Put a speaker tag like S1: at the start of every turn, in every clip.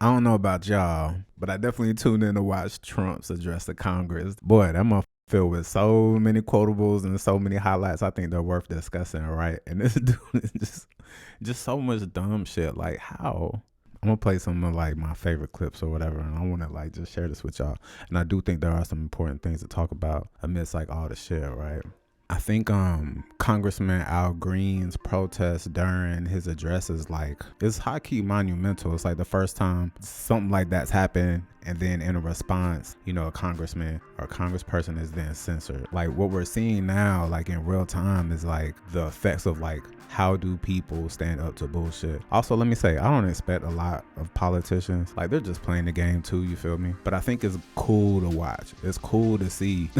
S1: I don't know about y'all, but I definitely tuned in to watch Trump's address to Congress. Boy, that motherfucker filled with so many quotables and so many highlights. I think they're worth discussing, right? And this dude is just so much dumb shit. Like, how? I'm gonna play some of like my favorite clips or whatever, and I want to like just share this with y'all. And I do think there are some important things to talk about amidst like all the shit, right? I think Congressman Al Green's protest during his address is like, it's high key monumental. It's like the first time something like that's happened, and then in a response, you know, a congressman or a congressperson is then censored. Like what we're seeing now, like in real time, is like the effects of like, how do people stand up to bullshit? Also, let me say, I don't expect a lot of politicians. Like, they're just playing the game too, you feel me? But I think it's cool to watch. It's cool to see.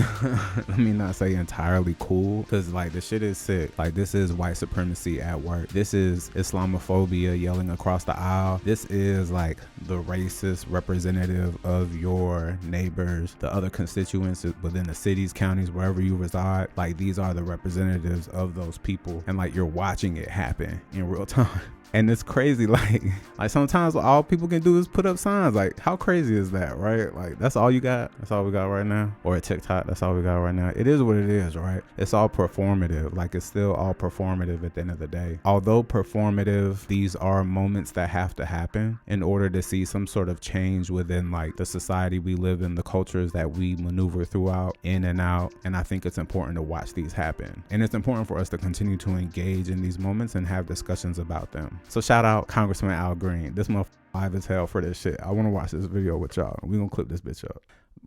S1: Let me not say entirely cool, because like the shit is sick. Like, this is white supremacy at work. This is Islamophobia yelling across the aisle. This is like the racist representative of your neighbors, the other constituents within the cities, counties, wherever you reside. Like, these are the representatives of those people, and like you're watching it happen in real time. And it's crazy, like sometimes all people can do is put up signs. Like, how crazy is that, right? Like, that's all you got? That's all we got right now? Or at TikTok, that's all we got right now? It is what it is, right? It's all performative. Like, it's still all performative at the end of the day. Although performative, these are moments that have to happen in order to see some sort of change within like the society we live in, the cultures that we maneuver throughout, in and out. And I think it's important to watch these happen. And it's important for us to continue to engage in these moments and have discussions about them. So shout out Congressman Al Green. This motherfucker live as hell for this shit. I want to watch this video with y'all. We gonna clip this bitch up.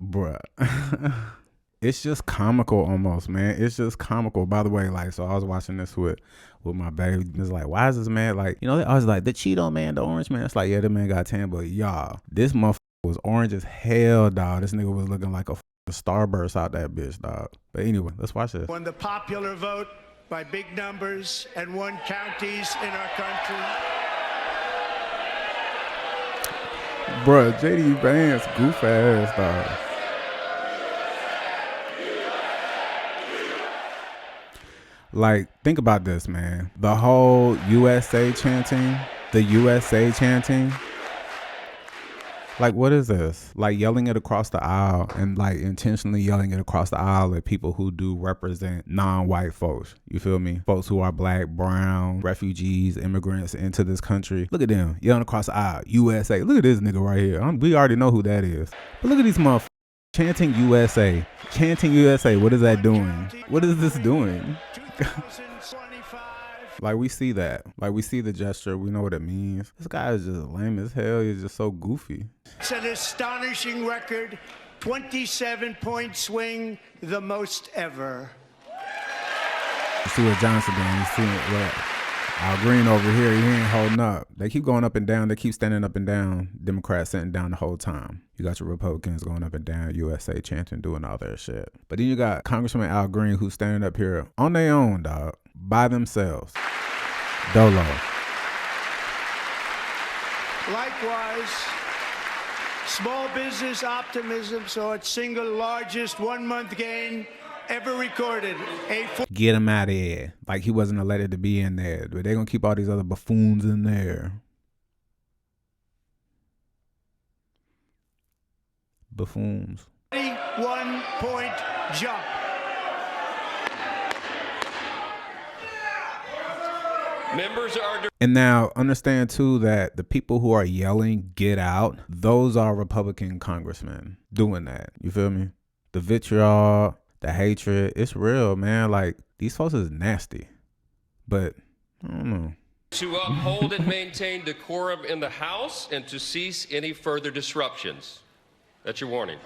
S1: Bruh. It's just comical almost, man. It's just comical. By the way, like, so I was watching this with my baby. It's like, why is this man like, you know, I was like, the Cheeto man, the orange man. It's like, yeah, the man got tan, but y'all, this motherfucker was orange as hell, dog. This nigga was looking like a starburst out that bitch, dog. But anyway, let's watch this.
S2: Won the popular vote by big numbers and won counties in our country.
S1: Bruh, JD Vance, goof ass, dog. Like, think about this, man. The whole USA chanting, the USA chanting. Like, what is this? Like, yelling it across the aisle and like intentionally yelling it across the aisle at people who do represent non-white folks. You feel me? Folks who are black, brown, refugees, immigrants into this country. Look at them yelling across the aisle. USA. Look at this nigga right here. We already know who that is. But look at these motherfuckers chanting USA. Chanting USA. What is that doing? What is this doing? Like, we see that. Like, we see the gesture. We know what it means. This guy is just lame as hell. He's just so goofy.
S2: It's an astonishing record. 27-point swing, the most ever.
S1: You see what Johnson doing. You see what Al Green over here, he ain't holding up. They keep going up and down. They keep standing up and down. Democrats sitting down the whole time. You got your Republicans going up and down, USA chanting, doing all their shit. But then you got Congressman Al Green who's standing up here on their own, dog, by themselves. Dolo.
S2: Likewise, small business optimism saw its single largest one-month gain ever recorded.
S1: Get him out of here. Like he wasn't elected to be in there. But they're going to keep all these other buffoons in there. Buffoons.
S2: 1-point jump.
S3: Members are...
S1: And now understand too that the people who are yelling, get out, those are Republican congressmen doing that. You feel me? The vitriol, the hatred, it's real, man. Like, these folks is nasty. But I don't know.
S3: To uphold and maintain decorum in the House and to cease any further disruptions. That's your warning.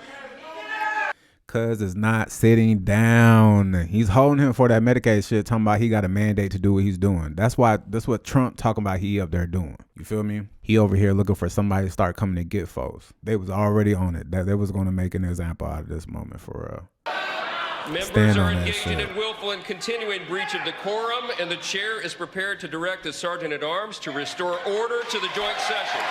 S1: Cuz is not sitting down. He's holding him for that Medicaid shit, talking about he got a mandate to do what he's doing. That's what Trump talking about he up there doing. You feel me? He over here looking for somebody to start coming to get folks. They was already on it. That they was going to make an example out of this moment for real.
S3: Members are engaged in a willful and continuing breach of decorum, and the chair is prepared to direct the Sergeant at Arms to restore order to the joint session.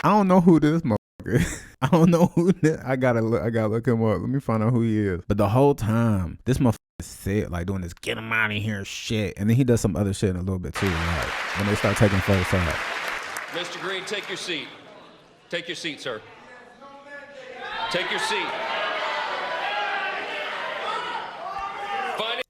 S1: I don't know who this motherfucker is. I don't know who this. I gotta look him up. Let me find out who he is. But the whole time, this motherfucker sit like doing this get him out of here shit, and then he does some other shit in a little bit too, like when they start taking folks out.
S3: Mr. Green, take your seat. Take your seat, sir. Take your seat.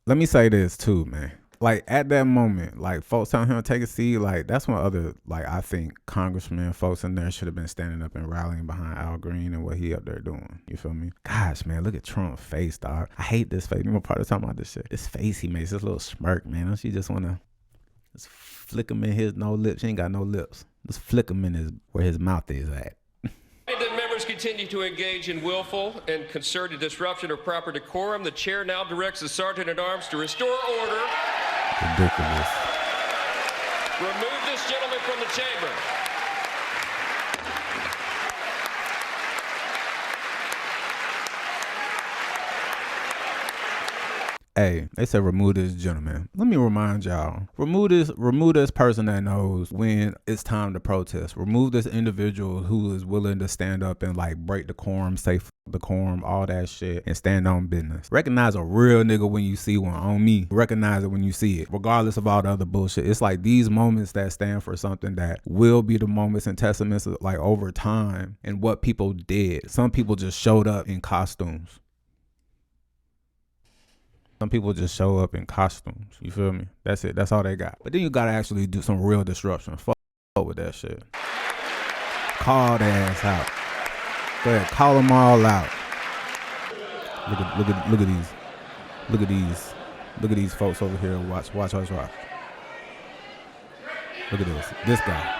S1: Let me say this too, man. Like at that moment, like folks telling him to take a seat, like that's when other, like I think congressmen, folks in there should have been standing up and rallying behind Al Green and what he up there doing. You feel me? Gosh, man, look at Trump's face, dog. I hate this face. You know, part of talking about this shit. This face he makes, this little smirk, man. Don't you just wanna just flick him in his no lips? He ain't got no lips. Just flick him in his where his mouth is at.
S3: That members continue to engage in willful and concerted disruption of proper decorum. The chair now directs the sergeant at arms to restore order.
S1: Ridiculous.
S3: Remove this gentleman from the chamber.
S1: Hey, they said remove this gentleman. Let me remind y'all, remove this person that knows when it's time to protest. Remove this individual who is willing to stand up and like break decorum, safe decorum, all that shit, and stand on business. Recognize a real nigga when you see one. On me, recognize it when you see it, regardless of all the other bullshit. It's like these moments that stand for something that will be the moments and testaments of, like over time and what people did. Some people just showed up in costumes. Some people just show up in costumes. You feel me? That's it. That's all they got. But then you gotta actually do some real disruption. Fuck with that shit. Call the ass out. Go ahead, call them all out. Look at these. Look at these folks over here. Watch. Look at this. This guy.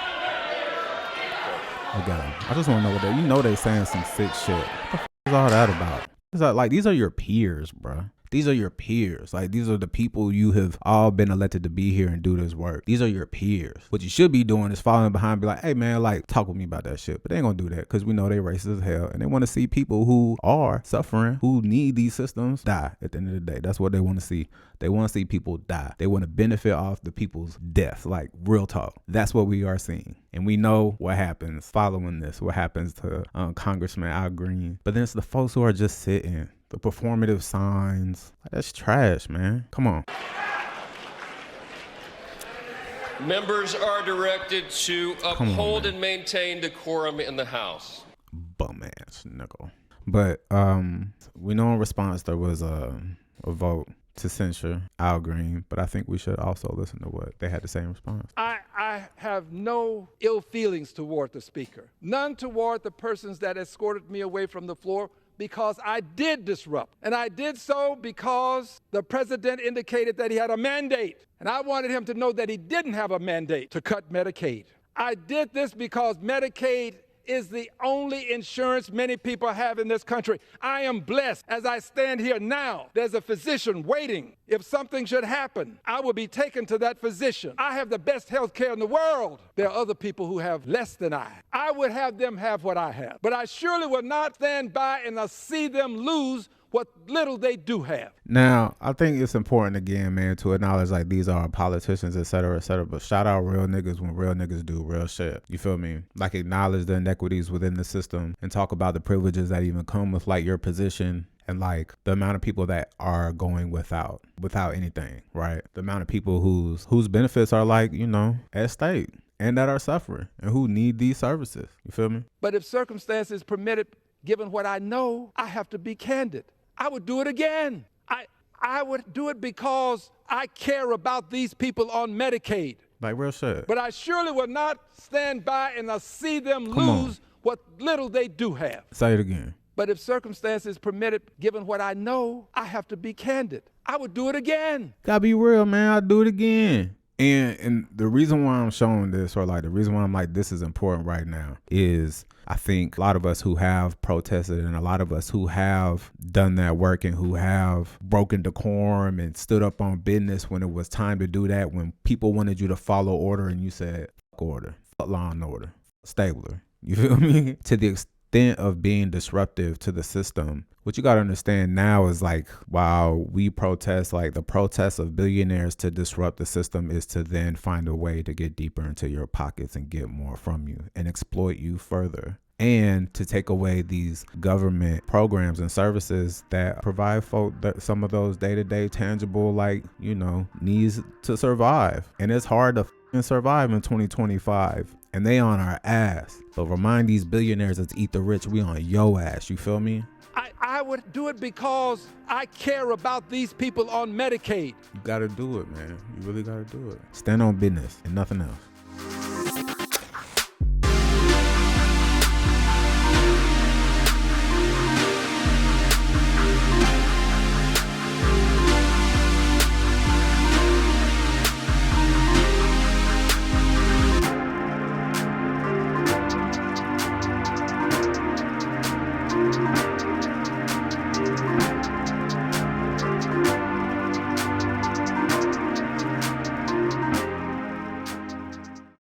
S1: Look at him. I just want to know what they saying some sick shit. What the fuck is all that about? These are your peers, bro. These are your peers. Like, these are the people you have all been elected to be here and do this work. These are your peers. What you should be doing is following behind and be like, hey, man, like, talk with me about that shit. But they ain't gonna do that because we know they racist as hell. And they want to see people who are suffering, who need these systems, die at the end of the day. That's what they want to see. They want to see people die. They want to benefit off the people's death. Like, real talk. That's what we are seeing. And we know what happens following this, what happens to Congressman Al Green. But then it's the folks who are just sitting. The performative signs. Like, that's trash, man. Come on.
S4: Members are directed to uphold and maintain decorum in the House.
S1: Bum ass nickel. But we know in response there was a vote to censure Al Green, but I think we should also listen to what they had to say in response.
S5: I have no ill feelings toward the speaker. None toward the persons that escorted me away from the floor, because I did disrupt. And I did so because the president indicated that he had a mandate. And I wanted him to know that he didn't have a mandate to cut Medicaid. I did this because Medicaid is the only insurance many people have in this country. I am blessed. As I stand here now, there's a physician waiting. If something should happen, I will be taken to that physician. I have the best health care in the world. There are other people who have less than I. I would have them have what I have. But I surely will not stand by and see them lose what little they do have.
S1: Now, I think it's important again, man, to acknowledge like these are politicians, et cetera, but shout out real niggas when real niggas do real shit. You feel me? Like acknowledge the inequities within the system and talk about the privileges that even come with like your position and like the amount of people that are going without anything, right? The amount of people whose benefits are like, you know, at stake and that are suffering and who need these services. You feel me?
S5: But if circumstances permit it, given what I know, I have to be candid. I would do it again. I would do it because I care about these people on Medicaid.
S1: Like real shit.
S5: But I surely will not stand by and see them lose what little they do have.
S1: Say it again.
S5: But if circumstances permit it, given what I know, I have to be candid. I would do it again.
S1: Gotta be real, man. I'll do it again. And the reason why I'm showing this, or like the reason why I'm like this is important right now, is I think a lot of us who have protested and a lot of us who have done that work and who have broken decorum and stood up on business when it was time to do that, when people wanted you to follow order and you said, fuck order, fuck law and order, Stabler. You feel me? To the extent of being disruptive to the system. What you got to understand now is like, while we protest, like the protest of billionaires to disrupt the system is to then find a way to get deeper into your pockets and get more from you and exploit you further. and to take away these government programs and services that provide folk some of those day-to-day tangible, like, needs to survive. And it's hard to survive in 2025, and they on our ass. So remind these billionaires that's eat the rich, we on yo ass. You feel me?
S5: I would do it because I care about these people on Medicaid.
S1: You gotta do it, man. You really gotta do it. Stand on business and nothing else.